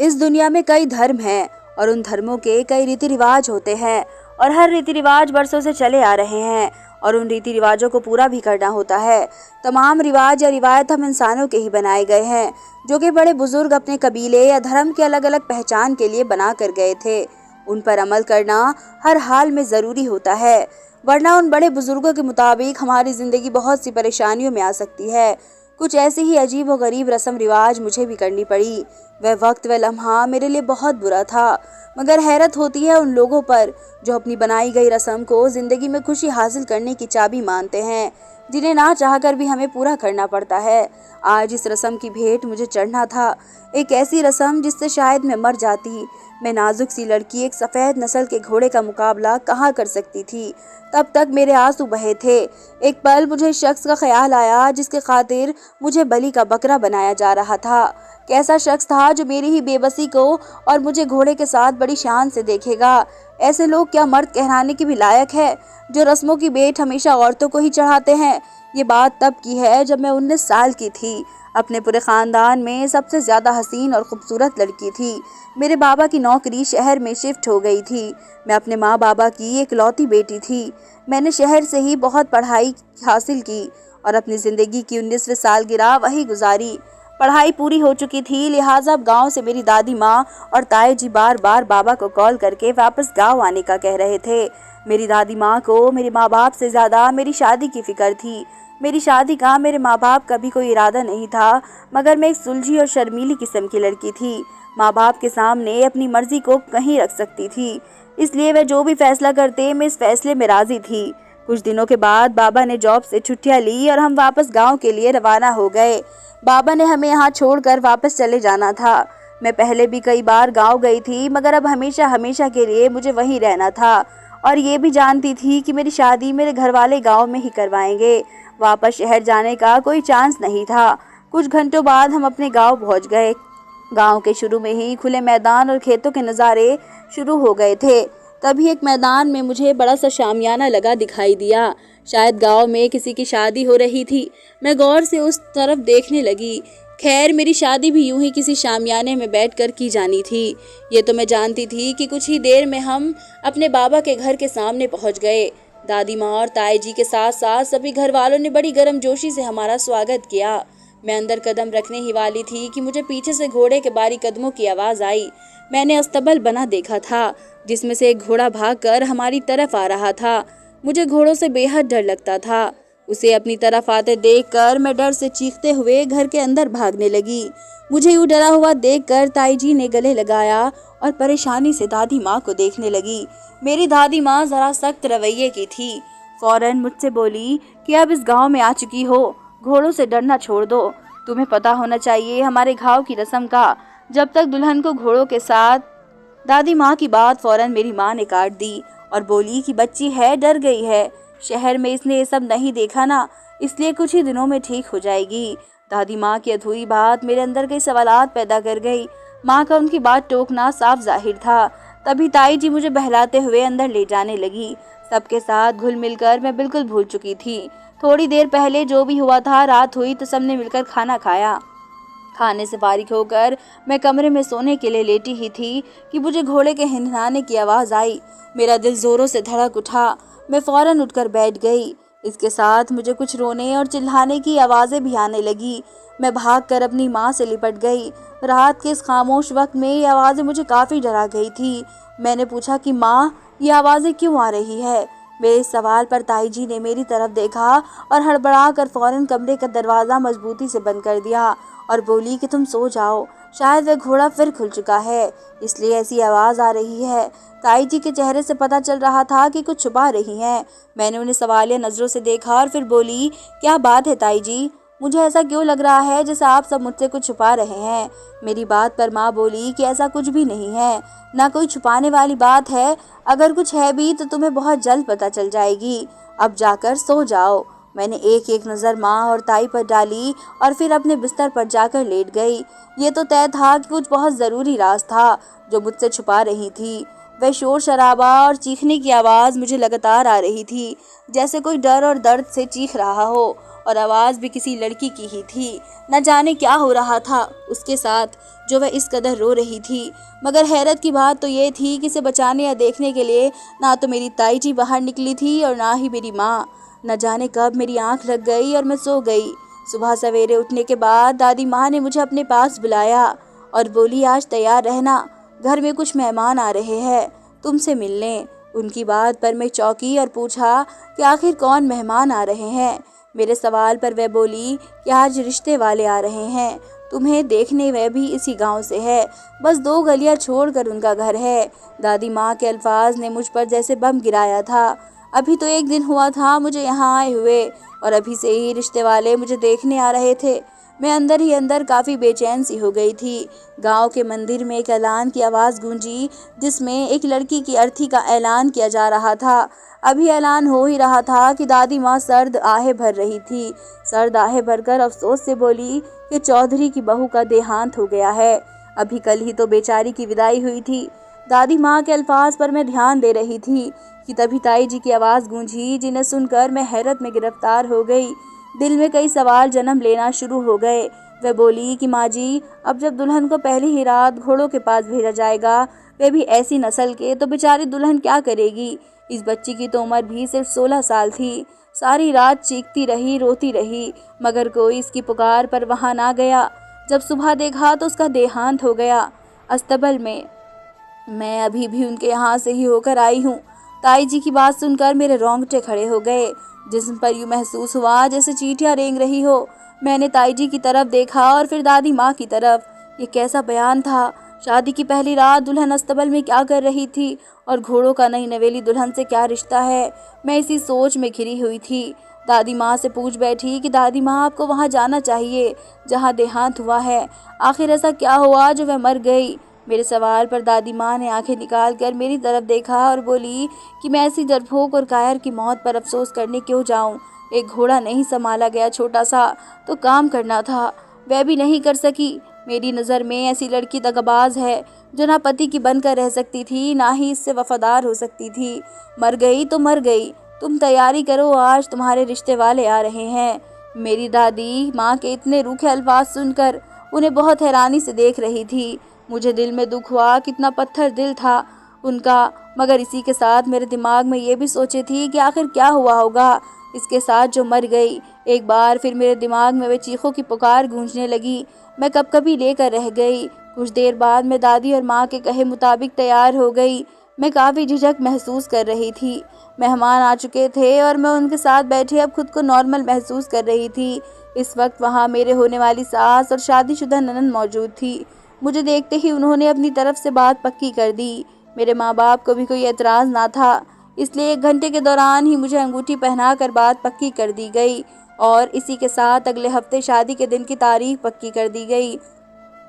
इस दुनिया में कई धर्म हैं और उन धर्मों के कई रीति रिवाज होते हैं और हर रीति रिवाज बरसों से चले आ रहे हैं और उन रीति रिवाजों को पूरा भी करना होता है। तमाम रिवाज या रिवायत हम इंसानों के ही बनाए गए हैं, जो कि बड़े बुजुर्ग अपने कबीले या धर्म के अलग अलग पहचान के लिए बना कर गए थे। उन पर अमल करना हर हाल में ज़रूरी होता है, वरना उन बड़े बुजुर्गों के मुताबिक हमारी ज़िंदगी बहुत सी परेशानियों में आ सकती है। कुछ ऐसी ही अजीब व गरीब रस्म रिवाज मुझे भी करनी पड़ी। वह वक्त व लम्हा मेरे लिए बहुत बुरा था, मगर हैरत होती है उन लोगों पर जो अपनी बनाई गई रस्म को ज़िंदगी में खुशी हासिल करने की चाबी मानते हैं, जिन्हें ना चाहकर भी हमें पूरा करना पड़ता है। आज इस रस्म की भेंट मुझे चढ़ना था, एक ऐसी रस्म जिससे शायद मैं मर जाती। मैं नाजुक सी लड़की एक सफ़ेद नस्ल के घोड़े का मुकाबला कहाँ कर सकती थी। तब तक मेरे आंसू बहे थे। एक पल मुझे इस शख्स का ख्याल आया जिसके खातिर मुझे बलि का बकरा बनाया जा रहा था। कैसा शख्स था जो मेरी ही बेबसी को और मुझे घोड़े के साथ बड़ी शान से देखेगा। ऐसे लोग क्या मर्द कहलाने के भी लायक है, जो रस्मों की भेंट हमेशा औरतों को ही चढ़ाते हैं। ये बात तब की है जब मैं 19 साल की थी। अपने पूरे ख़ानदान में सबसे ज़्यादा हसीन और ख़ूबसूरत लड़की थी। मेरे बाबा की नौकरी शहर में शिफ्ट हो गई थी। मैं अपने माँ बाबा की इकलौती बेटी थी। मैंने शहर से ही बहुत पढ़ाई हासिल की और अपनी ज़िंदगी की 19वीं सालगिरह वही गुजारी। पढ़ाई पूरी हो चुकी थी, लिहाजा अब गाँव से मेरी दादी माँ और ताई जी बार बार बाबा को कॉल करके वापस गाँव आने का कह रहे थे। मेरी दादी माँ को मेरे माँ बाप से ज़्यादा मेरी शादी की फ़िक्र थी। मेरी शादी का मेरे माँ बाप का भी कोई इरादा नहीं था, मगर मैं एक सुलझी और शर्मीली किस्म की लड़की थी। माँ बाप के सामने अपनी मर्जी को कहीं रख सकती थी, इसलिए वह जो भी फैसला करते मैं इस फैसले में राजी थी। कुछ दिनों के बाद बाबा ने जॉब से छुट्टियां ली और हम वापस गांव के लिए रवाना हो गए। बाबा ने हमें यहाँ छोड़कर वापस चले जाना था। मैं पहले भी कई बार गाँव गई थी, मगर अब हमेशा हमेशा के लिए मुझे वहीं रहना था और ये भी जानती थी कि मेरी शादी मेरे घर वाले गाँव में ही करवाएंगे। वापस शहर जाने का कोई चांस नहीं था। कुछ घंटों बाद हम अपने गांव पहुंच गए। गांव के शुरू में ही खुले मैदान और खेतों के नज़ारे शुरू हो गए थे। तभी एक मैदान में मुझे बड़ा सा शामियाना लगा दिखाई दिया। शायद गांव में किसी की शादी हो रही थी। मैं गौर से उस तरफ देखने लगी। खैर, मेरी शादी भी यूं ही किसी शामियाने में बैठकर की जानी थी। ये तो मैं जानती थी कि कुछ ही देर में हम अपने बाबा के घर के सामने पहुँच गए। दादी माँ और ताई जी के साथ साथ सभी घर वालों ने बड़ी गर्मजोशी से हमारा स्वागत किया। मैं अंदर कदम रखने ही वाली थी कि मुझे पीछे से घोड़े के बारी कदमों की आवाज़ आई। मैंने अस्तबल बना देखा था, जिसमें से एक घोड़ा भागकर हमारी तरफ आ रहा था। मुझे घोड़ों से बेहद डर लगता था। उसे अपनी तरफ आते देखकर मैं डर से चीखते हुए घर के अंदर भागने लगी। मुझे यूँ डरा हुआ देखकर ताई जी ने गले लगाया और परेशानी से दादी माँ को देखने लगी। मेरी दादी माँ ज़रा सख्त रवैये की थी। फौरन मुझसे बोली कि अब इस गांव में आ चुकी हो, घोड़ों से डरना छोड़ दो। तुम्हें पता होना चाहिए हमारे गांव की रस्म का, जब तक दुल्हन को घोड़ों के साथ। दादी माँ की बात फौरन मेरी माँ ने काट दी और बोली कि बच्ची है, डर गई है। शहर में इसने ये सब नहीं देखा ना, इसलिए कुछ ही दिनों में ठीक हो जाएगी। दादी माँ की अधूरी बात मेरे अंदर कई सवालात पैदा कर गई। माँ का उनकी बात टोकना साफ जाहिर था। तभी ताई जी मुझे बहलाते हुए अंदर ले जाने लगी। सबके साथ घुल मिलकर मैं बिल्कुल भूल चुकी थी। थोड़ी देर पहले जो भी हुआ था, रात हुई तो सबने मिलकर खाना खाया। खाने से फारिग होकर मैं कमरे में सोने के लिए लेटी ही थी कि मुझे घोड़े के हिनहाने की आवाज़ आई। मेरा दिल जोरों से धड़क उठा। मैं फौरन उठकर बैठ गई। इसके साथ मुझे कुछ रोने और चिल्लाने की आवाज़ें भी आने लगी। मैं भागकर अपनी माँ से लिपट गई। रात के इस खामोश वक्त में ये आवाज़ें मुझे काफ़ी डरा गई थी। मैंने पूछा कि माँ, ये आवाज़ें क्यों आ रही है? मेरे इस सवाल पर ताई जी ने मेरी तरफ देखा और हड़बड़ा कर फौरन कमरे का दरवाज़ा मजबूती से बंद कर दिया और बोली कि तुम सो जाओ, शायद वह घोड़ा फिर खुल चुका है, इसलिए ऐसी आवाज़ आ रही है। ताई जी के चेहरे से पता चल रहा था कि कुछ छुपा रही हैं। मैंने उन्हें सवालिया नज़रों से देखा और फिर बोली, क्या बात है ताई जी? मुझे ऐसा क्यों लग रहा है जैसे आप सब मुझसे कुछ छुपा रहे हैं? मेरी बात पर माँ बोली कि ऐसा कुछ भी नहीं है, ना कोई छुपाने वाली बात है। अगर कुछ है भी तो तुम्हें बहुत जल्द पता चल जाएगी। अब जाकर सो जाओ। मैंने एक एक नज़र माँ और ताई पर डाली और फिर अपने बिस्तर पर जाकर लेट गई। ये तो तय था कि कुछ बहुत ज़रूरी राज था जो मुझसे छुपा रही थी। वह शोर शराबा और चीखने की आवाज़ मुझे लगातार आ रही थी, जैसे कोई डर और दर्द से चीख रहा हो, और आवाज़ भी किसी लड़की की ही थी। न जाने क्या हो रहा था उसके साथ जो वह इस कदर रो रही थी। मगर हैरत की बात तो ये थी कि इसे बचाने या देखने के लिए ना तो मेरी ताई जी बाहर निकली थी और ना ही मेरी माँ। न जाने कब मेरी आंख लग गई और मैं सो गई। सुबह सवेरे उठने के बाद दादी माँ ने मुझे अपने पास बुलाया और बोली, आज तैयार रहना, घर में कुछ मेहमान आ रहे हैं तुमसे मिलने। उनकी बात पर मैं चौंकी और पूछा कि आखिर कौन मेहमान आ रहे हैं। मेरे सवाल पर वह बोली कि आज रिश्ते वाले आ रहे हैं तुम्हें देखने, वह भी इसी गांव से है, बस 2 गलियां छोड़कर उनका घर है। दादी माँ के अल्फाज ने मुझ पर जैसे बम गिराया था। अभी तो 1 दिन हुआ था मुझे यहाँ आए हुए और अभी से ही रिश्ते वाले मुझे देखने आ रहे थे। मैं अंदर ही अंदर काफ़ी बेचैन सी हो गई थी। गांव के मंदिर में एक ऐलान की आवाज़ गूंजी, जिसमें एक लड़की की अर्थी का ऐलान किया जा रहा था। अभी ऐलान हो ही रहा था कि दादी माँ सर्द आहें भर रही थी। सर्द आहें भरकर अफसोस से बोली कि चौधरी की बहू का देहांत हो गया है। अभी कल ही तो बेचारी की विदाई हुई थी। दादी माँ के अल्फाज पर मैं ध्यान दे रही थी कि तभी ताई जी की आवाज़ गूंजी, जिन्हें सुनकर मैं हैरत में गिरफ्तार हो गई। दिल में कई सवाल जन्म लेना शुरू हो गए। वह बोली कि माँ जी, अब जब दुल्हन को पहली ही रात घोड़ों के पास भेजा जाएगा, वे भी ऐसी नस्ल के, तो बेचारी दुल्हन क्या करेगी। इस बच्ची की तो उम्र भी सिर्फ 16 साल थी। सारी रात चीखती रही, रोती रही, मगर कोई इसकी पुकार पर वहाँ ना गया। जब सुबह देखा तो उसका देहांत हो गया अस्तबल में। मैं अभी भी उनके यहाँ से ही होकर आई हूँ। ताई जी की बात सुनकर मेरे रोंगटे खड़े हो गए। जिस्म पर यूँ महसूस हुआ जैसे चींटियाँ रेंग रही हो। मैंने ताई जी की तरफ देखा और फिर दादी माँ की तरफ। ये कैसा बयान था। शादी की पहली रात दुल्हन अस्तबल में क्या कर रही थी और घोड़ों का नई नवेली दुल्हन से क्या रिश्ता है। मैं इसी सोच में घिरी हुई थी। दादी माँ से पूछ बैठी कि दादी माँ, आपको वहाँ जाना चाहिए जहाँ देहांत हुआ है। आखिर ऐसा क्या हुआ जो वह मर गई। मेरे सवाल पर दादी माँ ने आंखें निकाल कर मेरी तरफ देखा और बोली कि मैं ऐसी डरपोक और कायर की मौत पर अफसोस करने क्यों जाऊं। एक घोड़ा नहीं संभाला गया छोटा सा, तो काम करना था, वह भी नहीं कर सकी। मेरी नज़र में ऐसी लड़की दगाबाज है जो ना पति की बनकर रह सकती थी, ना ही इससे वफादार हो सकती थी। मर गई तो मर गई। तुम तैयारी करो, आज तुम्हारे रिश्ते वाले आ रहे हैं। मेरी दादी माँ के इतने रूखे अल्फाज सुनकर उन्हें बहुत हैरानी से देख रही थी। मुझे दिल में दुख हुआ, कितना पत्थर दिल था उनका। मगर इसी के साथ मेरे दिमाग में ये भी सोचे थी कि आखिर क्या हुआ होगा इसके साथ जो मर गई। एक बार फिर मेरे दिमाग में वे चीखों की पुकार गूंजने लगी। मैं कब कभी लेकर रह गई। कुछ देर बाद मैं दादी और माँ के कहे मुताबिक तैयार हो गई। मैं काफ़ी झिझक महसूस कर रही थी। मेहमान आ चुके थे और मैं उनके साथ बैठे अब खुद को नॉर्मल महसूस कर रही थी। इस वक्त वहाँ मेरे होने वाली सास और शादीशुदा ननद मौजूद थी। मुझे देखते ही उन्होंने अपनी तरफ से बात पक्की कर दी। मेरे माँ बाप को भी कोई एतराज़ ना था, इसलिए 1 घंटे के दौरान ही मुझे अंगूठी पहनाकर बात पक्की कर दी गई और इसी के साथ अगले हफ्ते शादी के दिन की तारीख पक्की कर दी गई।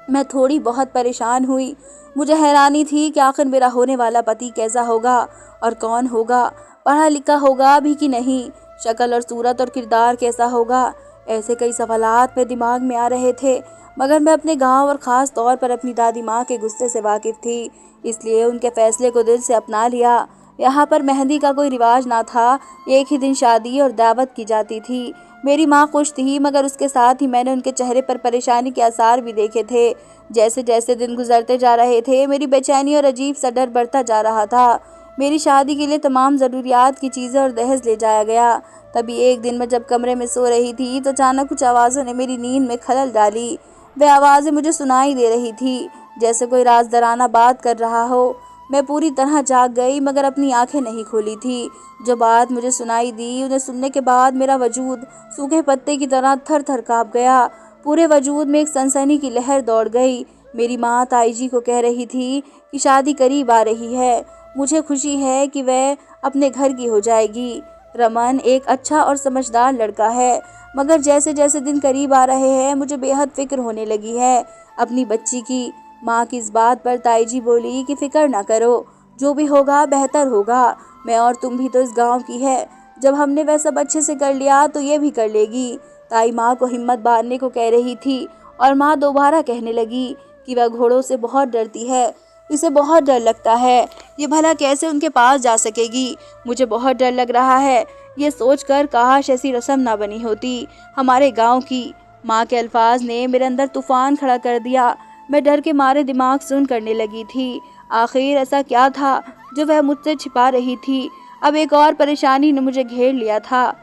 मैं थोड़ी बहुत परेशान हुई। मुझे हैरानी थी कि आखिर मेरा होने वाला पति कैसा होगा और कौन होगा, पढ़ा लिखा होगा भी कि नहीं, शक्ल और सूरत और किरदार कैसा होगा। ऐसे कई सवालात मेरे दिमाग में आ रहे थे। मगर मैं अपने गांव और ख़ास तौर पर अपनी दादी माँ के गुस्से से वाकिफ़ थी, इसलिए उनके फ़ैसले को दिल से अपना लिया। यहाँ पर मेहंदी का कोई रिवाज ना था, एक ही दिन शादी और दावत की जाती थी। मेरी माँ खुश थी, मगर उसके साथ ही मैंने उनके चेहरे पर परेशानी के आसार भी देखे थे। जैसे जैसे दिन गुजरते जा रहे थे, मेरी बेचैनी और अजीब सा डर बढ़ता जा रहा था। मेरी शादी के लिए तमाम ज़रूरियात की चीज़ें और दहेज ले जाया गया। तभी एक दिन मैं जब कमरे में सो रही थी तो अचानक कुछ आवाज़ों ने मेरी नींद में खलल डाली। वह आवाज़ें मुझे सुनाई दे रही थी, जैसे कोई राज़दाराना बात कर रहा हो। मैं पूरी तरह जाग गई, मगर अपनी आंखें नहीं खोली थी। जो बात मुझे सुनाई दी, उन्हें सुनने के बाद मेरा वजूद सूखे पत्ते की तरह थर थर काँप गया। पूरे वजूद में एक सनसनी की लहर दौड़ गई। मेरी माँ ताई जी को कह रही थी कि शादी करीब आ रही है, मुझे खुशी है कि वह अपने घर की हो जाएगी। रमन एक अच्छा और समझदार लड़का है, मगर जैसे जैसे दिन करीब आ रहे हैं मुझे बेहद फिक्र होने लगी है अपनी बच्ची की। माँ की इस बात पर ताई जी बोली कि फिक्र ना करो, जो भी होगा बेहतर होगा। मैं और तुम भी तो इस गांव की है, जब हमने वह सब अच्छे से कर लिया तो ये भी कर लेगी। ताई माँ को हिम्मत बांधने को कह रही थी और माँ दोबारा कहने लगी कि वह घोड़ों से बहुत डरती है, इसे बहुत डर लगता है। ये भला कैसे उनके पास जा सकेगी। मुझे बहुत डर लग रहा है। ये सोचकर काश ऐसी रस्म ना बनी होती हमारे गांव की। माँ के अल्फाज ने मेरे अंदर तूफान खड़ा कर दिया। मैं डर के मारे दिमाग सुन करने लगी थी। आखिर ऐसा क्या था जो वह मुझसे छिपा रही थी। अब एक और परेशानी ने मुझे घेर लिया था।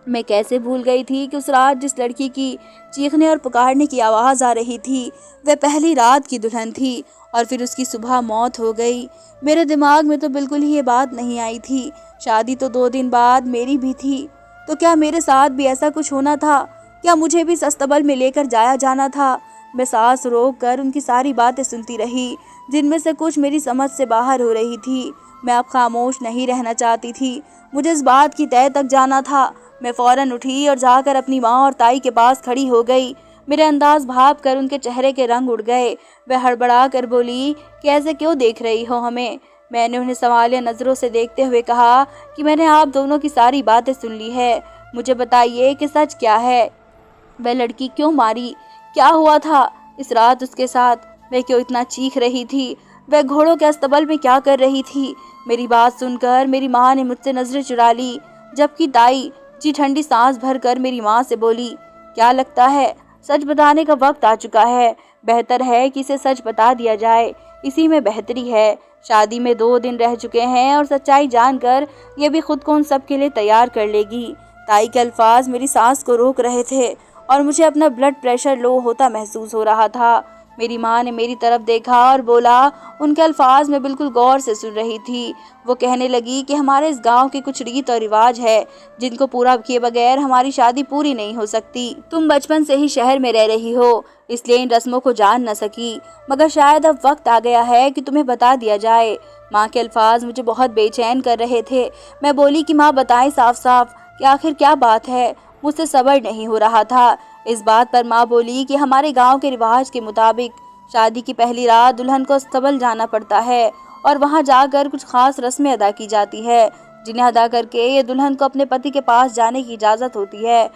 मैं कैसे भूल गई थी कि उस रात जिस लड़की की चीखने और पुकारने की आवाज़ आ रही थी वह पहली रात की दुल्हन थी और फिर उसकी सुबह मौत हो गई। मेरे दिमाग में तो बिल्कुल ही ये बात नहीं आई थी। शादी तो 2 दिन बाद मेरी भी थी, तो क्या मेरे साथ भी ऐसा कुछ होना था? क्या मुझे भी इस अस्तबल में लेकर जाया जाना था? मैं सांस रोक कर उनकी सारी बातें सुनती रही, जिनमें से कुछ मेरी समझ से बाहर हो रही थी। मैं अब खामोश नहीं रहना चाहती थी। मुझे इस बात की तह तक जाना था। मैं फौरन उठी और जाकर अपनी माँ और ताई के पास खड़ी हो गई। मेरे अंदाज भाप कर उनके चेहरे के रंग उड़ गए। वह हड़बड़ा कर बोली कि ऐसे क्यों देख रही हो हमें? मैंने उन्हें सवालिया नज़रों से देखते हुए कहा कि मैंने आप दोनों की सारी बातें सुन ली है। मुझे बताइए कि सच क्या है? वह लड़की क्यों मारी? क्या हुआ था इस रात उसके साथ? वह क्यों इतना चीख रही थी? वह घोड़ों के अस्तबल में क्या कर रही थी? मेरी बात सुनकर मेरी माँ ने मुझसे नजरें चुरा ली, जबकि ताई जी ठंडी सांस भरकर मेरी माँ से बोली, क्या लगता है सच बताने का वक्त आ चुका है। बेहतर है कि इसे सच बता दिया जाए, इसी में बेहतरी है। शादी में 2 दिन रह चुके हैं और सच्चाई जानकर यह भी खुद को उन सब के लिए तैयार कर लेगी। ताई के अल्फाज मेरी सांस को रोक रहे थे और मुझे अपना ब्लड प्रेशर लो होता महसूस हो रहा था। मेरी माँ ने मेरी तरफ देखा और बोला, उनके अल्फाज में बिल्कुल गौर से सुन रही थी। वो कहने लगी कि हमारे इस गांव की कुछ रीत और रिवाज है जिनको पूरा किए बगैर हमारी शादी पूरी नहीं हो सकती। तुम बचपन से ही शहर में रह रही हो, इसलिए इन रस्मों को जान न सकी, मगर शायद अब वक्त आ गया है कि तुम्हें बता दिया जाए। माँ के अल्फाज मुझे बहुत बेचैन कर रहे थे। मैं बोली कि माँ बताएं साफ साफ कि आखिर क्या बात है। मुझसे सब्र नहीं हो रहा था। इस बात पर माँ बोली कि हमारे गांव के रिवाज के मुताबिक शादी की पहली रात दुल्हन को अस्तबल जाना पड़ता है और वहां जाकर कुछ खास रस्में अदा की जाती है, जिन्हें अदा करके ये दुल्हन को अपने पति के पास जाने की इजाज़त होती है।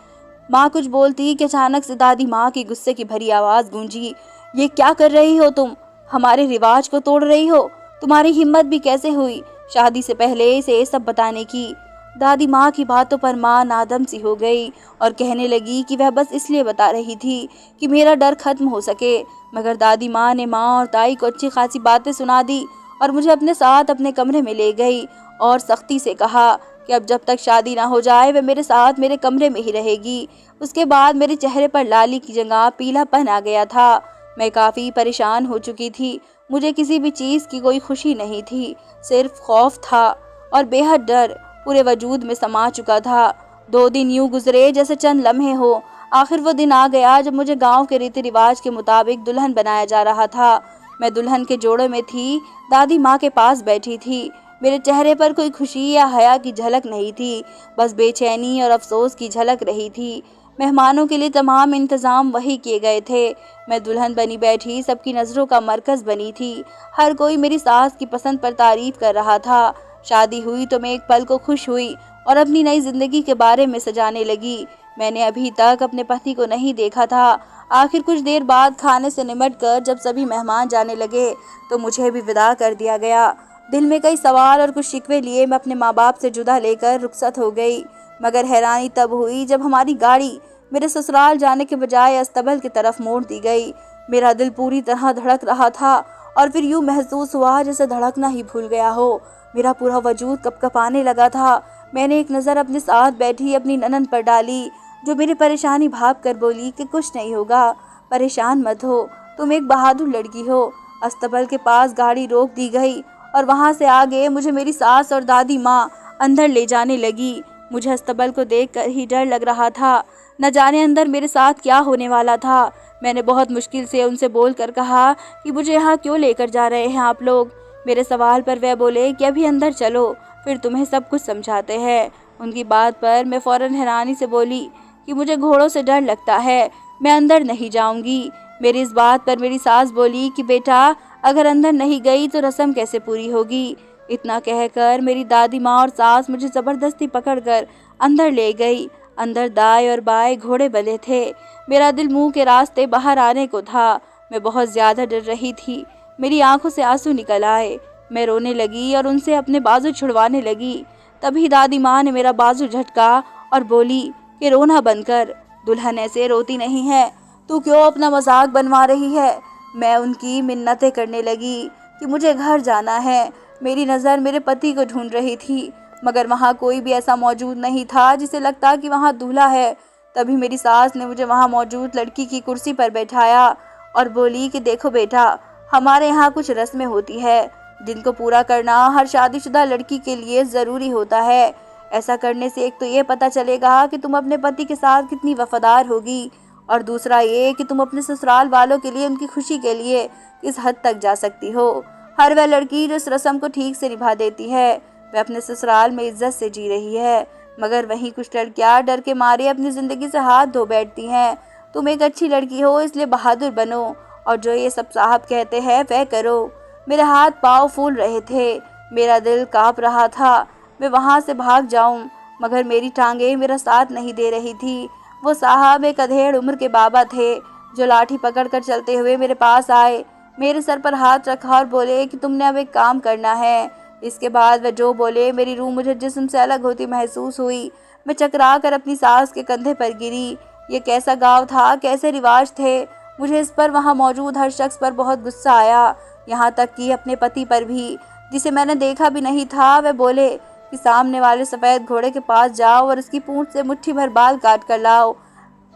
माँ कुछ बोलती कि अचानक से दादी माँ की गुस्से की भरी आवाज़ गूंजी, ये क्या कर रही हो तुम? हमारे रिवाज को तोड़ रही हो? तुम्हारी हिम्मत भी कैसे हुई शादी से पहले इसे सब बताने की? दादी माँ की बातों पर माँ नादम सी हो गई और कहने लगी कि वह बस इसलिए बता रही थी कि मेरा डर खत्म हो सके। मगर दादी माँ ने माँ और ताई को अच्छी खासी बातें सुना दी और मुझे अपने साथ अपने कमरे में ले गई और सख्ती से कहा कि अब जब तक शादी ना हो जाए वह मेरे साथ मेरे कमरे में ही रहेगी। उसके बाद मेरे चेहरे पर लाली की जगह पीलापन आ गया था। मैं काफ़ी परेशान हो चुकी थी। मुझे किसी भी चीज़ की कोई खुशी नहीं थी, सिर्फ खौफ था और बेहद डर पूरे वजूद में समा चुका था। 2 दिन यूं गुजरे जैसे चंद लम्हे हो। आखिर वो दिन आ गया जब मुझे गांव के रीति रिवाज के मुताबिक दुल्हन बनाया जा रहा था। मैं दुल्हन के जोड़े में थी, दादी माँ के पास बैठी थी। मेरे चेहरे पर कोई खुशी या हया की झलक नहीं थी, बस बेचैनी और अफसोस की झलक रही थी। मेहमानों के लिए तमाम इंतज़ाम वही किए गए थे। मैं दुल्हन बनी बैठी सबकी नज़रों का मरकज़ बनी थी। हर कोई मेरी सास की पसंद पर तारीफ़ कर रहा था। शादी हुई तो मैं एक पल को खुश हुई और अपनी नई ज़िंदगी के बारे में सजाने लगी। मैंने अभी तक अपने पति को नहीं देखा था। आखिर कुछ देर बाद खाने से निमटकर जब सभी मेहमान जाने लगे तो मुझे भी विदा कर दिया गया। दिल में कई सवाल और कुछ शिकवे लिए मैं अपने माँ बाप से जुदा लेकर रुखसत हो गई। मगर हैरानी तब हुई जब हमारी गाड़ी मेरे ससुराल जाने के बजाय अस्तबल की तरफ मोड़ दी गई। मेरा दिल पूरी तरह धड़क रहा था और फिर यूँ महसूस हुआ जैसे धड़कना ही भूल गया हो। मेरा पूरा वजूद कपकपाने लगा था। मैंने एक नज़र अपने साथ बैठी अपनी ननद पर डाली, जो मेरी परेशानी भाप कर बोली कि कुछ नहीं होगा, परेशान मत हो, तुम एक बहादुर लड़की हो। अस्तबल के पास गाड़ी रोक दी गई और वहाँ से आगे मुझे मेरी सास और दादी माँ अंदर ले जाने लगी। मुझे अस्तबल को देखकर ही डर लग रहा था, न जाने अंदर मेरे साथ क्या होने वाला था। मैंने बहुत मुश्किल से उनसे बोलकर कहा कि मुझे यहाँ क्यों लेकर जा रहे हैं आप लोग। मेरे सवाल पर वह बोले कि अभी अंदर चलो, फिर तुम्हें सब कुछ समझाते हैं। उनकी बात पर मैं फ़ौरन हैरानी से बोली कि मुझे घोड़ों से डर लगता है, मैं अंदर नहीं जाऊंगी। मेरी इस बात पर मेरी सास बोली कि बेटा, अगर अंदर नहीं गई तो रस्म कैसे पूरी होगी। इतना कहकर मेरी दादी माँ और सास मुझे ज़बरदस्ती पकड़कर अंदर ले गई। अंदर दाएं और बाएं घोड़े बंधे थे। मेरा दिल मुंह के रास्ते बाहर आने को था। मैं बहुत ज़्यादा डर रही थी। मेरी आंखों से आंसू निकल आए। मैं रोने लगी और उनसे अपने बाजू छुड़वाने लगी। तभी दादी माँ ने मेरा बाजू झटका और बोली कि रोना बंद कर, दुल्हन ऐसे रोती नहीं है, तू क्यों अपना मजाक बनवा रही है। मैं उनकी मिन्नतें करने लगी कि मुझे घर जाना है। मेरी नज़र मेरे पति को ढूंढ रही थी, मगर वहाँ कोई भी ऐसा मौजूद नहीं था जिसे लगता कि वहाँ दूल्हा है। तभी मेरी सास ने मुझे वहाँ मौजूद लड़की की कुर्सी पर बैठाया और बोली कि देखो बेटा, हमारे यहाँ कुछ रस्में होती है जिनको पूरा करना हर शादीशुदा लड़की के लिए ज़रूरी होता है। ऐसा करने से एक तो ये पता चलेगा कि तुम अपने पति के साथ कितनी वफादार होगी, और दूसरा ये कि तुम अपने ससुराल वालों के लिए, उनकी खुशी के लिए किस हद तक जा सकती हो। हर वह लड़की जो इस रस्म को ठीक से निभा देती है वह अपने ससुराल में इज्जत से जी रही है, मगर वहीं कुछ लड़कियां डर के मारे अपनी ज़िंदगी से हाथ धो बैठती हैं। तुम एक अच्छी लड़की हो, इसलिए बहादुर बनो और जो ये सब साहब कहते हैं वह करो। मेरे हाथ पाँव फूल रहे थे, मेरा दिल काँप रहा था। मैं वहाँ से भाग जाऊं, मगर मेरी टांगें मेरा साथ नहीं दे रही थी। वो साहब एक अधेड़ उम्र के बाबा थे जो लाठी पकड़कर चलते हुए मेरे पास आए, मेरे सर पर हाथ रखा और बोले कि तुमने अब एक काम करना है। इसके बाद वह जो बोले, मेरी रूह मुझे जिस्म से अलग होती महसूस हुई। मैं चकरा कर अपनी सास के कंधे पर गिरी। ये कैसा गाँव था, कैसे रिवाज थे। मुझे इस पर वहाँ मौजूद हर शख्स पर बहुत गुस्सा आया, यहाँ तक कि अपने पति पर भी, जिसे मैंने देखा भी नहीं था। वह बोले कि सामने वाले सफ़ेद घोड़े के पास जाओ और उसकी पूंछ से मुट्ठी भर बाल काट कर लाओ।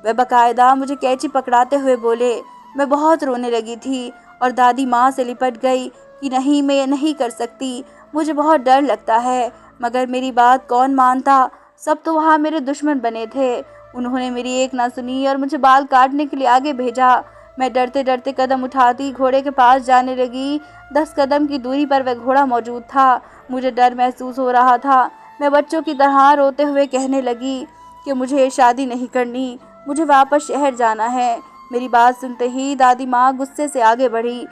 वह बाकायदा मुझे कैंची पकड़ाते हुए बोले। मैं बहुत रोने लगी थी और दादी माँ से लिपट गई कि नहीं, मैं ये नहीं कर सकती, मुझे बहुत डर लगता है। मगर मेरी बात कौन मानता, सब तो वहाँ मेरे दुश्मन बने थे। उन्होंने मेरी एक ना सुनी और मुझे बाल काटने के लिए आगे भेजा। मैं डरते डरते कदम उठाती घोड़े के पास जाने लगी। 10 कदम की दूरी पर वह घोड़ा मौजूद था। मुझे डर महसूस हो रहा था। मैं बच्चों की तरह रोते हुए कहने लगी कि मुझे शादी नहीं करनी, मुझे वापस शहर जाना है। मेरी बात सुनते ही दादी माँ गुस्से से आगे बढ़ी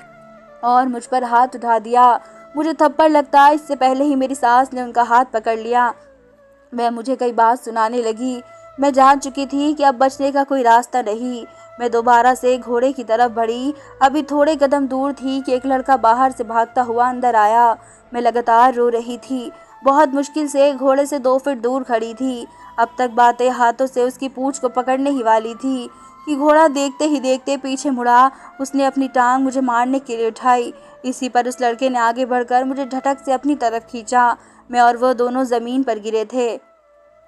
और मुझ पर हाथ उठा दिया। मुझे थप्पड़ लगता इससे पहले ही मेरी सास ने उनका हाथ पकड़ लिया। वह मुझे कई बात सुनाने लगी। मैं जान चुकी थी कि अब बचने का कोई रास्ता नहीं। मैं दोबारा से घोड़े की तरफ बढ़ी। अभी थोड़े कदम दूर थी कि एक लड़का बाहर से भागता हुआ अंदर आया। मैं लगातार रो रही थी, बहुत मुश्किल से घोड़े से 2 फीट दूर खड़ी थी। अब तक बातें हाथों से उसकी पूंछ को पकड़ने ही वाली थी कि घोड़ा देखते ही देखते पीछे मुड़ा। उसने अपनी टांग मुझे मारने के लिए उठाई। इसी पर उस लड़के ने आगे बढ़कर मुझे झटक से अपनी तरफ खींचा। मैं और वो दोनों ज़मीन पर गिरे थे।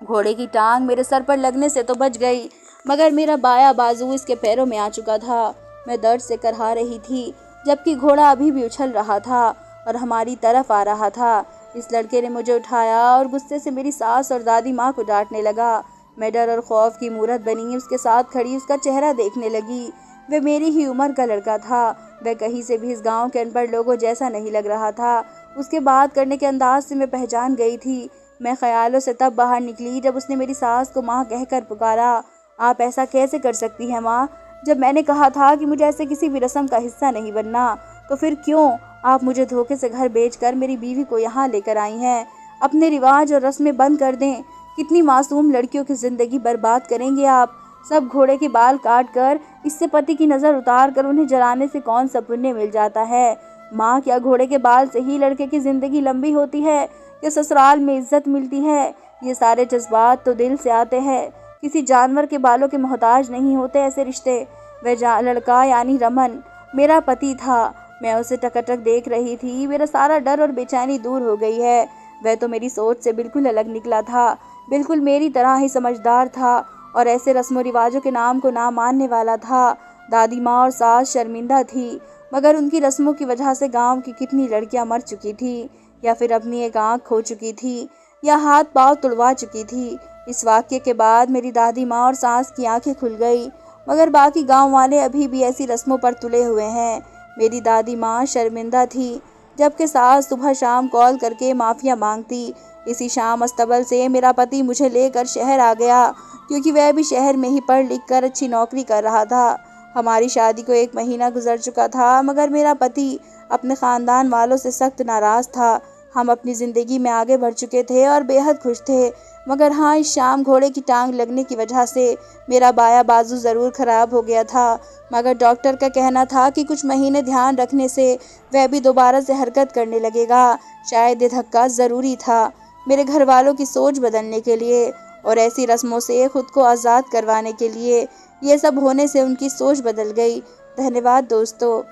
घोड़े की टांग मेरे सर पर लगने से तो बच गई, मगर मेरा बायां बाजू इसके पैरों में आ चुका था। मैं दर्द से करहा रही थी, जबकि घोड़ा अभी भी उछल रहा था और हमारी तरफ आ रहा था। इस लड़के ने मुझे उठाया और गुस्से से मेरी सास और दादी माँ को डांटने लगा। मैं डर और खौफ की मूरत बनी उसके साथ खड़ी उसका चेहरा देखने लगी। वह मेरी ही उम्र का लड़का था। वह कहीं से भी इस गांव के अनपढ़ लोगों जैसा नहीं लग रहा था। उसके बात करने के अंदाज से मैं पहचान गई थी। मैं ख्यालों से तब बाहर निकली जब उसने मेरी सास को माँ कहकर पुकारा। आप ऐसा कैसे कर सकती हैं माँ? जब मैंने कहा था कि मुझे ऐसे किसी भी रस्म का हिस्सा नहीं बनना, तो फिर क्यों आप मुझे धोखे से घर बेचकर मेरी बीवी को यहाँ लेकर आई हैं? अपने रिवाज और रस्में बंद कर दें। कितनी मासूम लड़कियों की ज़िंदगी बर्बाद करेंगे आप। सब घोड़े के बाल काट कर, इससे पति की नज़र उतार कर उन्हें जलाने से कौन सा पुण्य मिल जाता है? माँ, क्या घोड़े के बाल से ही लड़के की ज़िंदगी लंबी होती है या ससुराल में इज्जत मिलती है? ये सारे जज्बात तो दिल से आते हैं। किसी जानवर के बालों के मोहताज नहीं होते ऐसे रिश्ते। वह लड़का यानी रमन मेरा पति था। मैं उसे टकटक देख रही थी। मेरा सारा डर और बेचैनी दूर हो गई है। वह तो मेरी सोच से बिल्कुल अलग निकला था, बिल्कुल मेरी तरह ही समझदार था और ऐसे रस्मों रिवाजों के नाम को ना मानने वाला था। दादी माँ और सास शर्मिंदा थी, मगर उनकी रस्मों की वजह से गांव की कितनी लड़कियां मर चुकी थी, या फिर अपनी एक आँख खो चुकी थी, या हाथ पांव तुड़वा चुकी थी। इस वाक्य के बाद मेरी दादी माँ और सास की आंखें खुल गई, मगर बाकी गांव वाले अभी भी ऐसी रस्मों पर तुले हुए हैं। मेरी दादी माँ शर्मिंदा थी, जबकि सास सुबह शाम कॉल करके माफिया मांगती। इसी शाम अस्तबल से मेरा पति मुझे लेकर शहर आ गया, क्योंकि वह भी शहर में ही पढ़ लिख कर अच्छी नौकरी कर रहा था। हमारी शादी को 1 महीना गुजर चुका था, मगर मेरा पति अपने ख़ानदान वालों से सख्त नाराज़ था। हम अपनी ज़िंदगी में आगे बढ़ चुके थे और बेहद खुश थे। मगर हाँ, इस शाम घोड़े की टांग लगने की वजह से मेरा बायां बाजू ज़रूर ख़राब हो गया था। मगर डॉक्टर का कहना था कि कुछ महीने ध्यान रखने से वह भी दोबारा से हरकत करने लगेगा। शायद ये धक्का ज़रूरी था मेरे घर वालों की सोच बदलने के लिए और ऐसी रस्मों से खुद को आज़ाद करवाने के लिए। ये सब होने से उनकी सोच बदल गई। धन्यवाद दोस्तों।